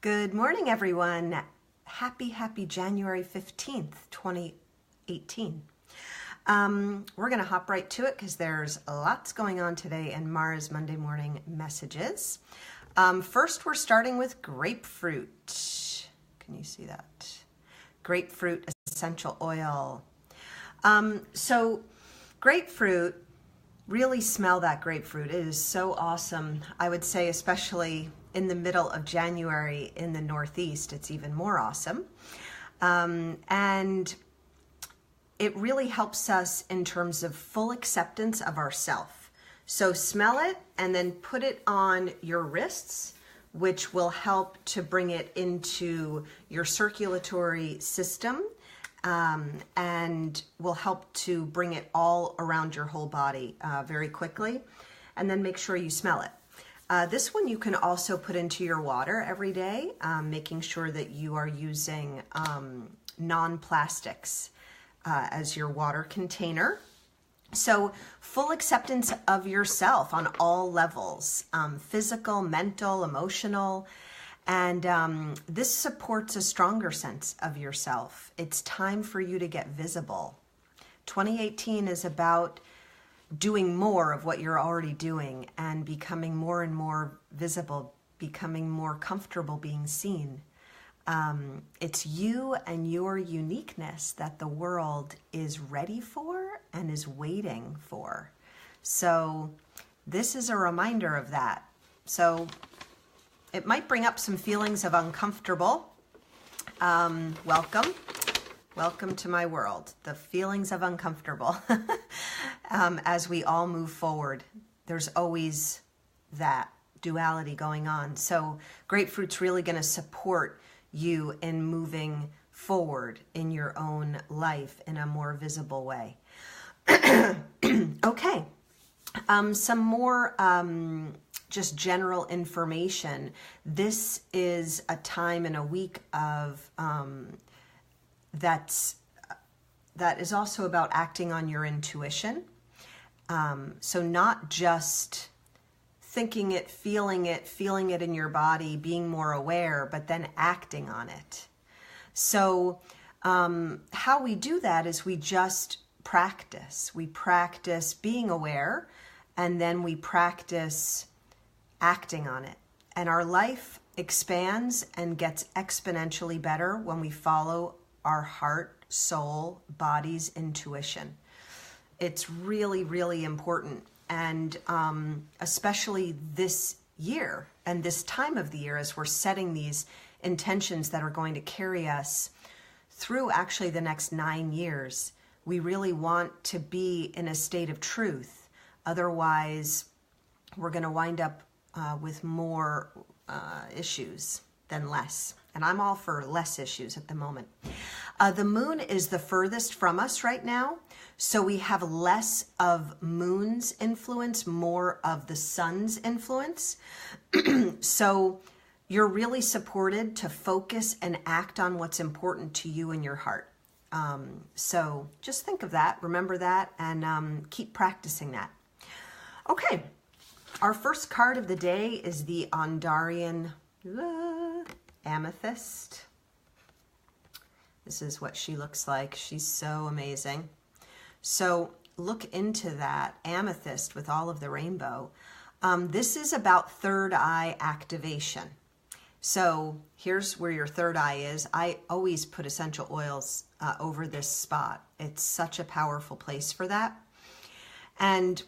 Good morning, everyone. Happy January 15th, 2018. We're going to hop right to it because there's lots going on today in Mara's Monday morning messages. First, we're starting with grapefruit. Can you see that? Grapefruit essential oil. So grapefruit, really smell that grapefruit. It is so awesome. I would say especially in the middle of January in the Northeast, it's even more awesome. And it really helps us in terms of full acceptance of ourself. So smell it and then put it on your wrists, which will help to bring it into your circulatory system and will help to bring it all around your whole body very quickly. And then make sure you smell it. This one you can also put into your water every day, making sure that you are using non-plastics as your water container. So full acceptance of yourself on all levels, physical, mental, emotional, and this supports a stronger sense of yourself. It's time for you to get visible. 2018 is about doing more of what you're already doing and becoming more and more visible, becoming more comfortable being seen. It's you and your uniqueness that the world is ready for and is waiting for. So this is a reminder of that. So it might bring up some feelings of uncomfortable. Welcome to my world, the feelings of uncomfortable. As we all move forward, there's always that duality going on. So grapefruit's really going to support you in moving forward in your own life in a more visible way. Okay, some more just general information. This is a time in a week of that is also about acting on your intuition. So not just thinking it, feeling it in your body, being more aware, but then acting on it. So how we do that is we just practice. We practice being aware, and then we practice acting on it. And our life expands and gets exponentially better when we follow our heart, soul, body's intuition. It's really, really important. And especially this year and this time of the year, as we're setting these intentions that are going to carry us through actually the next 9 years, we really want to be in a state of truth. Otherwise, we're going to wind up with more issues than less. And I'm all for less issues at the moment. The moon is the furthest from us right now. So we have less of moon's influence, more of the sun's influence. So you're really supported to focus and act on what's important to you and your heart. So just think of that, remember that, and keep practicing that. Okay, our first card of the day is the Ondarian Amethyst. This is what she looks like. She's so amazing. So look into that amethyst with all of the rainbow. This is about third eye activation. So here's where your third eye is. I always put essential oils over this spot. It's such a powerful place for that. And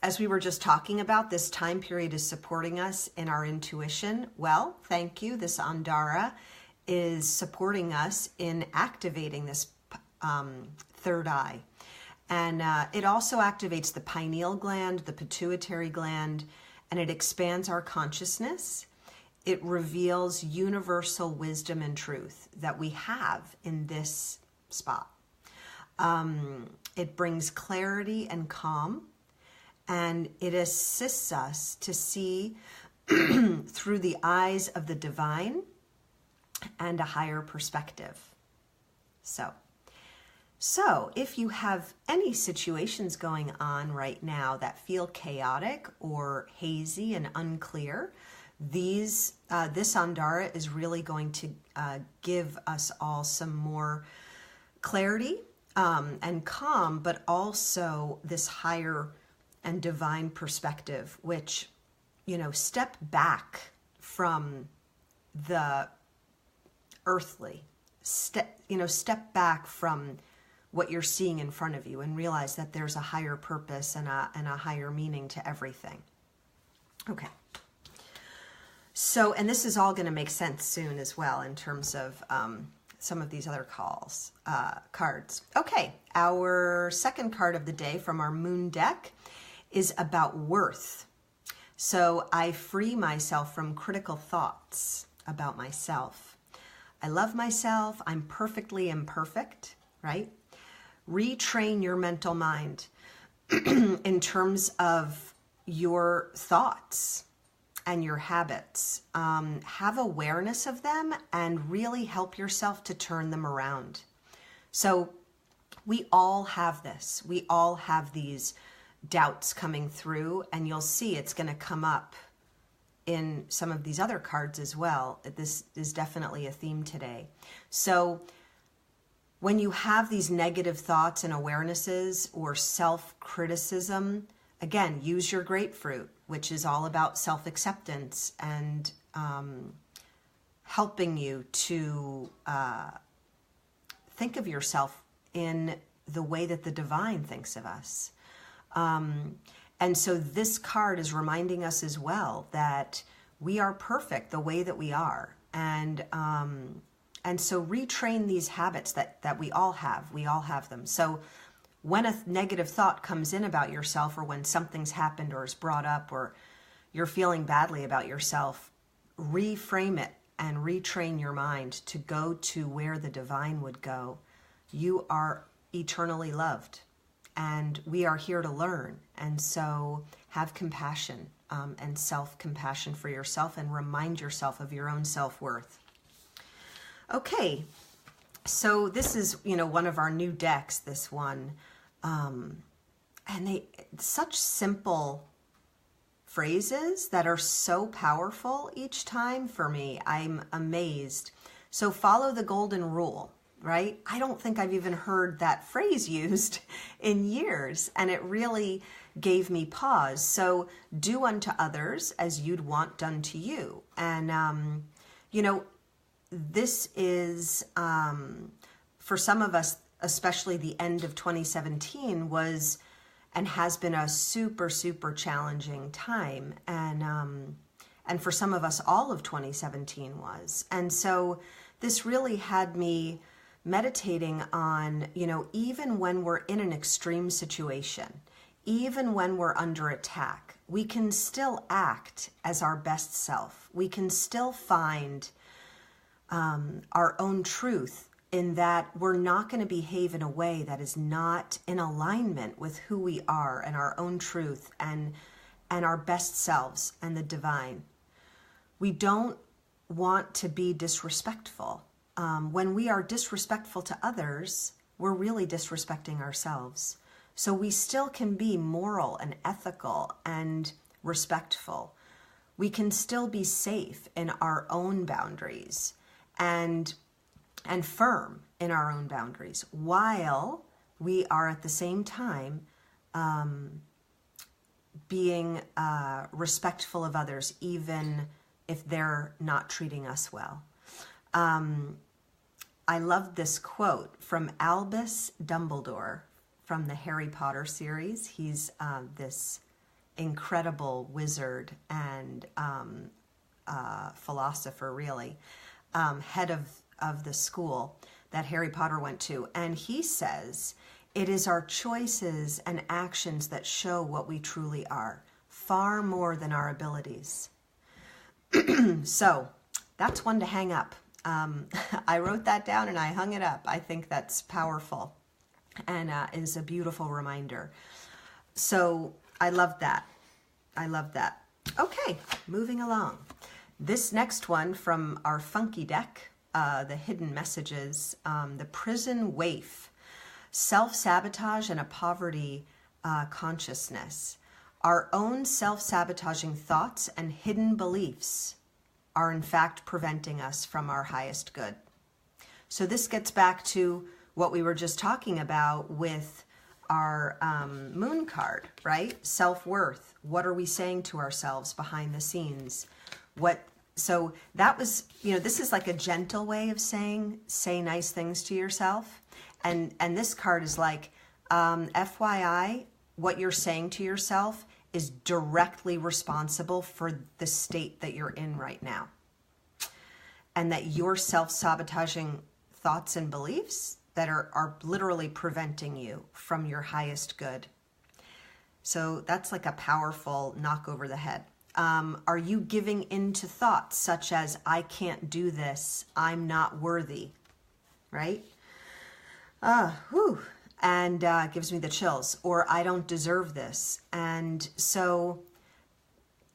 as we were just talking about, this time period is supporting us in our intuition. Well, thank you. This Andara is supporting us in activating this third eye. And it also activates the pineal gland, the pituitary gland, and it expands our consciousness. It reveals universal wisdom and truth that we have in this spot. It brings clarity and calm, and it assists us to see through the eyes of the divine and a higher perspective. So if you have any situations going on right now that feel chaotic or hazy and unclear, This Andara is really going to give us all some more clarity and calm, but also this higher and divine perspective, which, step back from the earthly, step back from what you're seeing in front of you and realize that there's a higher purpose and a higher meaning to everything. Okay. So, and this is all going to make sense soon as well in terms of some of these other cards. Okay, our second card of the day from our moon deck is about worth. So I free myself from critical thoughts about myself. I love myself. I'm perfectly imperfect, right? Retrain your mental mind in terms of your thoughts and your habits. Have awareness of them and really help yourself to turn them around. So we all have this. We all have these doubts coming through, and you'll see it's going to come up in some of these other cards as well. This is definitely a theme today. So when you have these negative thoughts and awarenesses or self-criticism, again, use your grapefruit, which is all about self-acceptance and helping you to think of yourself in the way that the divine thinks of us. And so this card is reminding us as well that we are perfect the way that we are. And so retrain these habits that we all have. We all have them. So when a negative thought comes in about yourself, or when something's happened or is brought up, or you're feeling badly about yourself, reframe it and retrain your mind to go to where the divine would go. You are eternally loved, and we are here to learn. And so have compassion and self-compassion for yourself, and remind yourself of your own self-worth. Okay, so this is, one of our new decks, this one. And such simple phrases that are so powerful each time for me. I'm amazed. So follow the golden rule, right? I don't think I've even heard that phrase used in years, and it really gave me pause. So do unto others as you'd want done to you. And, this is, for some of us, especially the end of 2017 was and has been a super, super challenging time. And for some of us, all of 2017 was. And so this really had me meditating on, even when we're in an extreme situation, even when we're under attack, we can still act as our best self. We can still find our own truth, in that we're not going to behave in a way that is not in alignment with who we are and our own truth and our best selves and the divine. We don't want to be disrespectful. When we are disrespectful to others, we're really disrespecting ourselves. So we still can be moral and ethical and respectful. We can still be safe in our own boundaries and firm in our own boundaries, while we are at the same time being respectful of others, even if they're not treating us well. I love this quote from Albus Dumbledore from the Harry Potter series. He's this incredible wizard and philosopher, really, head of the school that Harry Potter went to. And he says, "It is our choices and actions that show what we truly are, far more than our abilities." So that's one to hang up. I wrote that down and I hung it up. I think that's powerful and is a beautiful reminder. So I love that. I love that. Okay, moving along. This next one from our funky deck, the hidden messages, the prison waif, self-sabotage and a poverty consciousness. Our own self-sabotaging thoughts and hidden beliefs are in fact preventing us from our highest good. So this gets back to what we were just talking about with our moon card, right? Self-worth. What are we saying to ourselves behind the scenes? So that was, this is like a gentle way of saying, say nice things to yourself. And this card is like, FYI, what you're saying to yourself is directly responsible for the state that you're in right now. And that your self-sabotaging thoughts and beliefs that are literally preventing you from your highest good. So that's like a powerful knock over the head. Are you giving in to thoughts such as, I can't do this, I'm not worthy, right? And gives me the chills. Or I don't deserve this. And so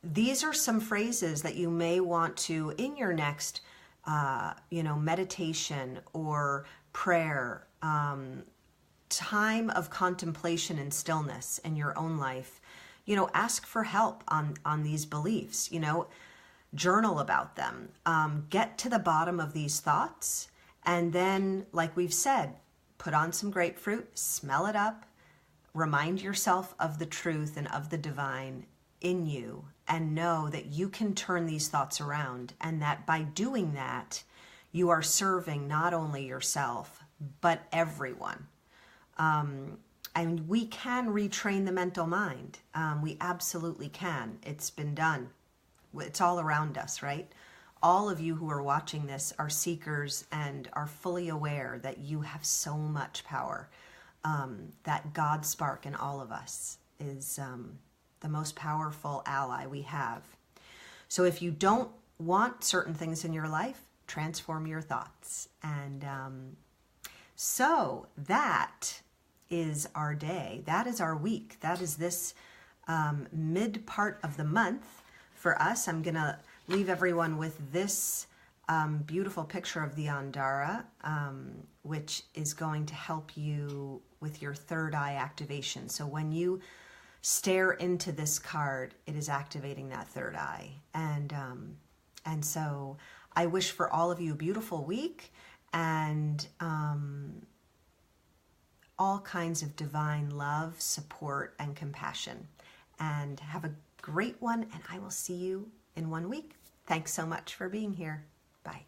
these are some phrases that you may want to, in your next meditation or prayer, time of contemplation and stillness in your own life, ask for help on these beliefs, journal about them, get to the bottom of these thoughts, and then, like we've said, put on some grapefruit, smell it up, remind yourself of the truth and of the divine in you, and know that you can turn these thoughts around, and that by doing that, you are serving not only yourself, but everyone. And we can retrain the mental mind. We absolutely can. It's been done. It's all around us, right? All of you who are watching this are seekers and are fully aware that you have so much power. That God spark in all of us is the most powerful ally we have. So if you don't want certain things in your life, transform your thoughts. And so that is our day. That is our week. That is this mid part of the month for us. I'm going to leave everyone with this beautiful picture of the Andara, which is going to help you with your third eye activation. So when you stare into this card, it is activating that third eye. And so I wish for all of you a beautiful week and all kinds of divine love, support, and compassion. And have a great one, and I will see you in 1 week. Thanks so much for being here. Bye.